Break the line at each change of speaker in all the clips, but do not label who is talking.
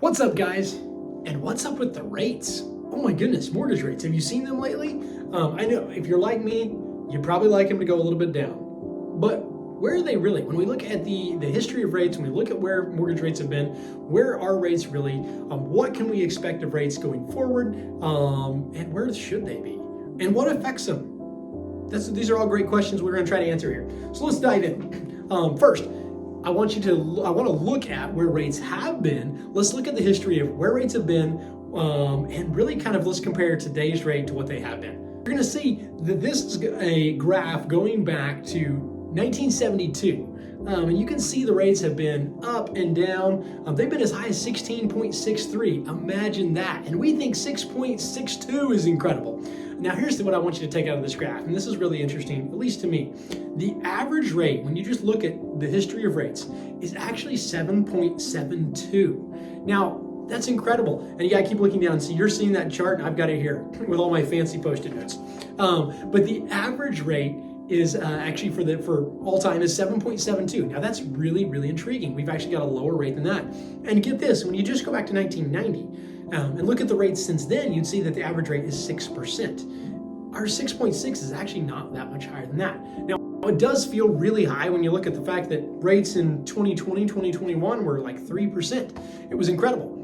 What's up, guys? And what's up with the rates? Oh my goodness, mortgage rates. Have you seen them lately? I know if you're like me, you probably like them to go a little bit down. But where are they really? When we look at the history of rates, when we look at where mortgage rates have been, where are rates really? What can we expect of rates going forward? And where should they be? And what affects them? These are all great questions we're going to try to answer here. So let's dive in. First, I want to look at where rates have been. Let's look at the history of where rates have been, and really kind of let's compare today's rate to what they have been. You're going to see that this is a graph going back to 1972. And you can see the rates have been up and down. They've been as high as 16.63. Imagine that. And we think 6.62 is incredible. Now, here's what I want you to take out of this graph, and this is really interesting, at least to me. The average rate, when you just look at the history of rates, is actually 7.72. Now, that's incredible. And you gotta keep looking down. See, you're seeing that chart, and I've got it here with all my fancy Post-it notes. But the average rate is actually for all time is 7.72. Now that's really, really intriguing. We've actually got a lower rate than that. And get this, when you just go back to 1990 and look at the rates since then, you'd see that the average rate is 6%. Our 6.6 is actually not that much higher than that. Now, it does feel really high when you look at the fact that rates in 2020, 2021 were like 3%. It was incredible.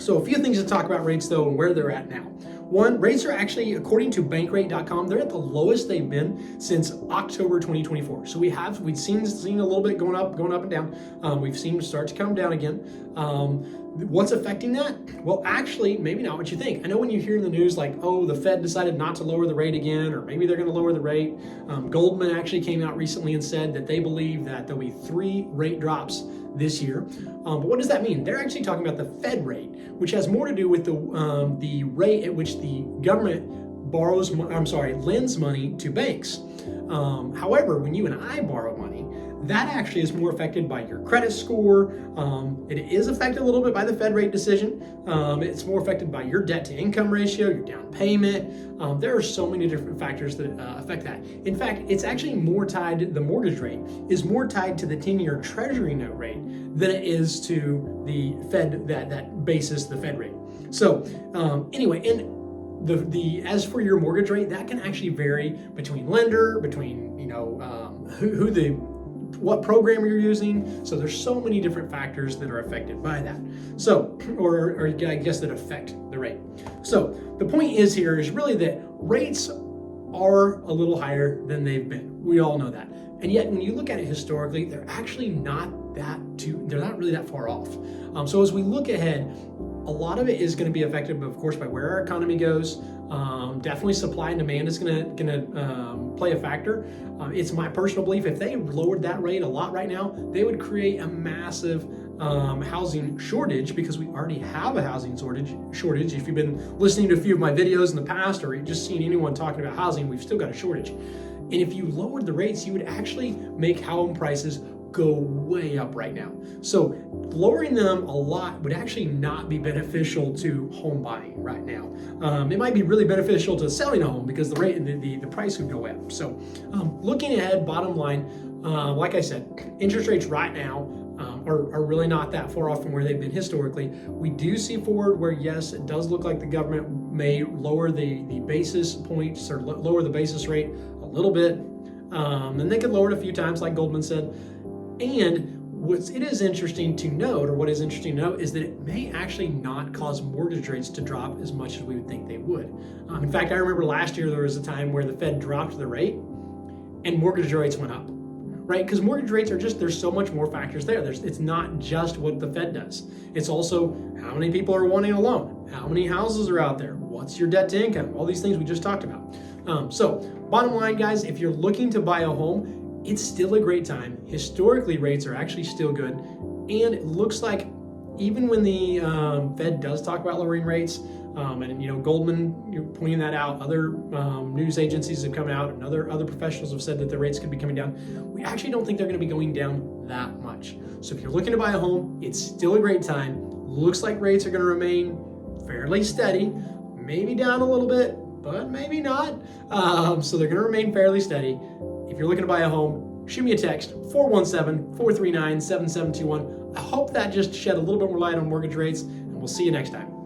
So a few things to talk about rates though and where they're at now. One, rates are actually, according to bankrate.com, they're at the lowest they've been since October 2024. So we've seen a little bit going up and down. We've seen them start to come down again. What's affecting that? Well, actually, maybe not what you think. I know when you hear in the news like, oh, the Fed decided not to lower the rate again, or maybe they're going to lower the rate. Goldman actually came out recently and said that they believe that there'll be 3 rate drops this year. But what does that mean? They're actually talking about the Fed rate, which has more to do with the rate at which the government lends money to banks. However, when you and I borrow money, that actually is more affected by your credit score. It is affected a little bit by the Fed rate decision. It's more affected by your debt to income ratio, your down payment. There are so many different factors that affect that. In fact, it's actually more tied, the mortgage rate is more tied to the 10-year Treasury note rate than it is to the Fed, that basis, the Fed rate. So anyway, and as for your mortgage rate, that can actually vary between lender, between what program you're using. So there's so many different factors that are affected by that. So, or I guess that affect the rate. So the point is here is really that rates are a little higher than they've been. We all know that. And yet when you look at it historically, they're actually not they're not really that far off. So as we look ahead, a lot of it is going to be affected, of course, by where our economy goes. Definitely supply and demand is going to play a factor. It's my personal belief if they lowered that rate a lot right now, they would create a massive housing shortage, because we already have a housing shortage. If you've been listening to a few of my videos in the past, or just seen anyone talking about housing, we've still got a shortage. And if you lowered the rates, you would actually make home prices go way up right now. So lowering them a lot would actually not be beneficial to home buying right now. It might be really beneficial to selling a home because the rate, the price would go up. So looking ahead, bottom line, like I said, interest rates right now are really not that far off from where they've been historically. We do see forward where, yes, it does look like the government may lower the basis points, or lower the basis rate a little bit. And they could lower it a few times, like Goldman said. And what is interesting to note is that it may actually not cause mortgage rates to drop as much as we would think they would. In fact, I remember last year there was a time where the Fed dropped the rate and mortgage rates went up, right? Because mortgage rates there's so much more factors there. It's not just what the Fed does. It's also how many people are wanting a loan, how many houses are out there, what's your debt to income, all these things we just talked about. So bottom line, guys, if you're looking to buy a home, it's still a great time. Historically, rates are actually still good. And it looks like even when the Fed does talk about lowering rates, and Goldman, you're pointing that out, other news agencies have come out, and other professionals have said that the rates could be coming down. We actually don't think they're going to be going down that much. So if you're looking to buy a home, it's still a great time. Looks like rates are going to remain fairly steady, maybe down a little bit, but maybe not. So they're going to remain fairly steady. If you're looking to buy a home, shoot me a text, 417-439-7721. I hope that just shed a little bit more light on mortgage rates, and we'll see you next time.